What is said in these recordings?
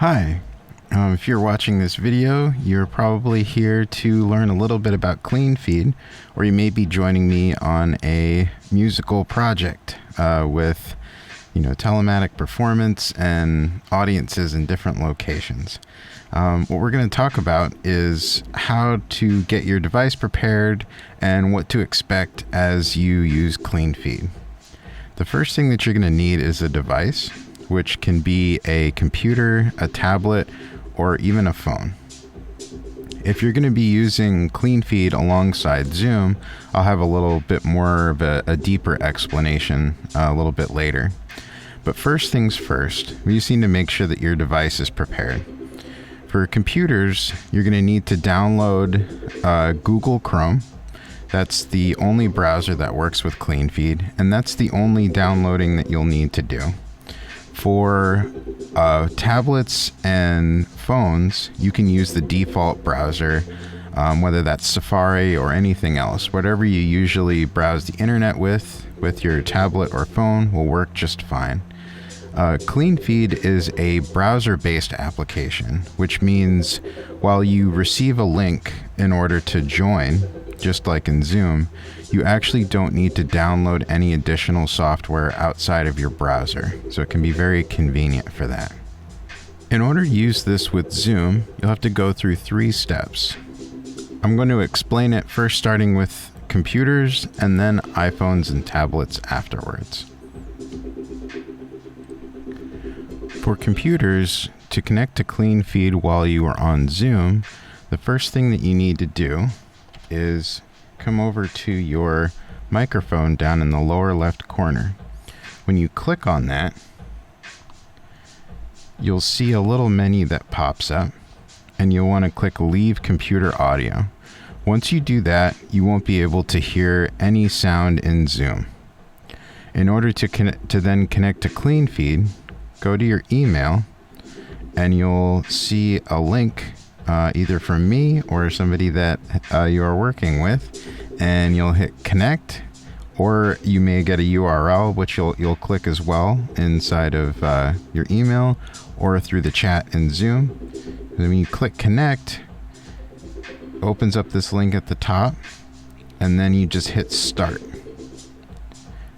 Hi, if you're watching this video, you're probably here to learn a little bit about Cleanfeed, or you may be joining me on a musical project with, telematic performance and audiences in different locations. What we're going to talk about is how to get your device prepared and what to expect as you use Cleanfeed. The first thing that you're going to need is a device, which can be a computer, a tablet, or even a phone. If you're going to be using Cleanfeed alongside Zoom, I'll have a little bit more of a deeper explanation a little bit later. But first things first, we just need to make sure that your device is prepared. For computers, you're going to need to download Google Chrome. That's the only browser that works with Cleanfeed, and that's the only downloading that you'll need to do. For tablets and phones, you can use the default browser, whether that's Safari or anything else. Whatever you usually browse the internet with your tablet or phone will work just fine. Cleanfeed is a browser-based application, which means while you receive a link in order to join, just like in Zoom, you actually don't need to download any additional software outside of your browser, so it can be very convenient for that. In order to use this with Zoom, you'll have to go through 3 steps. I'm going to explain it first starting with computers and then iPhones and tablets afterwards. For computers, to connect to Cleanfeed while you are on Zoom, the first thing that you need to do is come over to your microphone down in the lower left corner. When you click on that, you'll see a little menu that pops up, and you'll want to click Leave Computer Audio. Once you do that, you won't be able to hear any sound in Zoom. In order to then connect to Cleanfeed, go to your email, and you'll see a link either from me or somebody that you are working with, and you'll hit connect, or you may get a URL which you'll click as well inside of your email or through the chat in Zoom. And then when you click connect, it opens up this link at the top, and then you just hit start.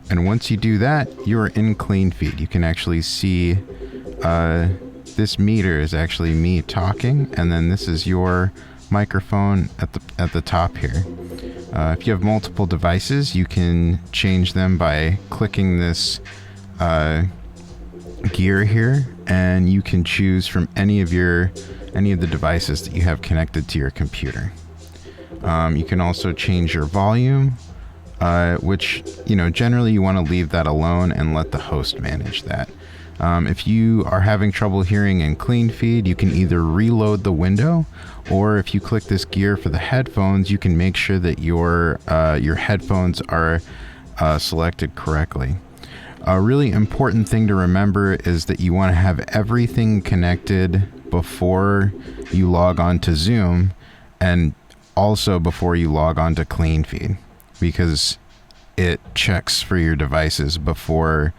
And once you do that, you're in Cleanfeed. You can actually see this meter is actually me talking, and then this is your microphone at the top here. If you have multiple devices, you can change them by clicking this gear here, and you can choose from any of the devices that you have connected to your computer. You can also change your volume, which generally you want to leave that alone and let the host manage that. If you are having trouble hearing in Cleanfeed, you can either reload the window, or if you click this gear for the headphones, you can make sure that your headphones are selected correctly. A really important thing to remember is that you want to have everything connected before you log on to Zoom, and also before you log on to Cleanfeed, because it checks for your devices before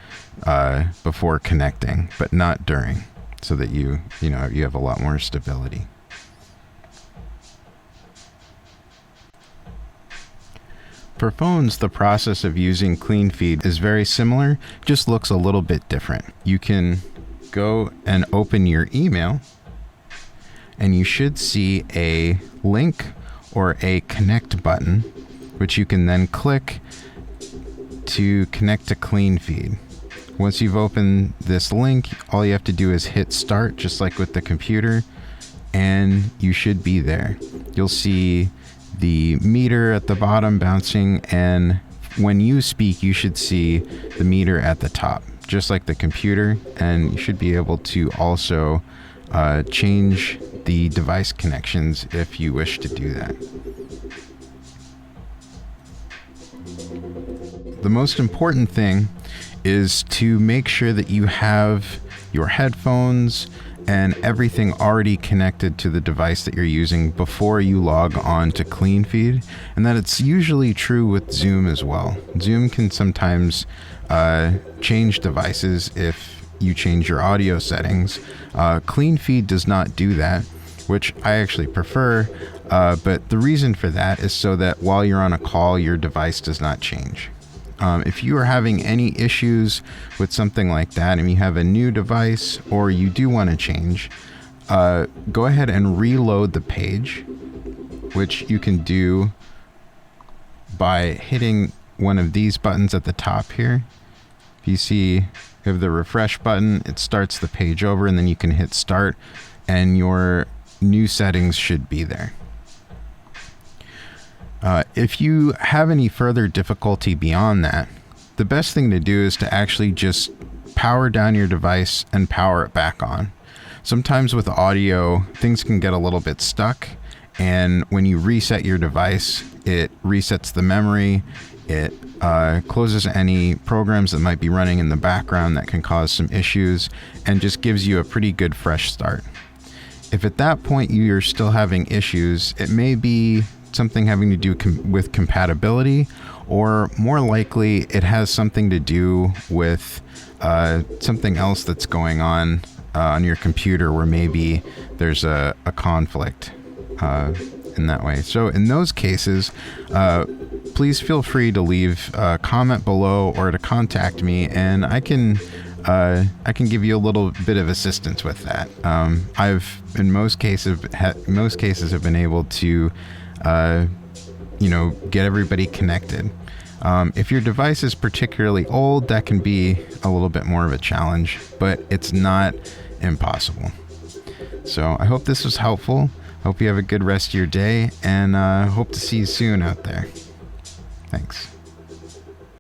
connecting, but not during, so that you have a lot more stability. For phones, the process of using Cleanfeed is very similar, just looks a little bit different. You can go and open your email, and you should see a link or a connect button, which you can then click to connect to Cleanfeed. Once you've opened this link, all you have to do is hit start, just like with the computer, and you should be there. You'll see the meter at the bottom bouncing, and when you speak, you should see the meter at the top, just like the computer, and you should be able to also change the device connections if you wish to do that. The most important thing is to make sure that you have your headphones and everything already connected to the device that you're using before you log on to Cleanfeed, and that it's usually true with Zoom as well. Zoom can sometimes change devices if you change your audio settings. Cleanfeed does not do that, which I actually prefer, but the reason for that is so that while you're on a call, your device does not change. If you are having any issues with something like that, and you have a new device or you do want to change, go ahead and reload the page, which you can do by hitting one of these buttons at the top here. If you see, you have the refresh button, it starts the page over, and then you can hit start and your new settings should be there. If you have any further difficulty beyond that, the best thing to do is to actually just power down your device and power it back on. Sometimes with audio, things can get a little bit stuck, and when you reset your device, it resets the memory, it closes any programs that might be running in the background that can cause some issues, and just gives you a pretty good fresh start. If at that point you're still having issues, it may be something having to do with compatibility, or more likely it has something to do with something else that's going on your computer, where maybe there's a conflict in that way. So in those cases, please feel free to leave a comment below or to contact me, and I can give you a little bit of assistance with that. I've in most cases have been able to get everybody connected. If your device is particularly old, that can be a little bit more of a challenge, but it's not impossible. So I hope this was helpful. Hope you have a good rest of your day, and hope to see you soon out there. Thanks.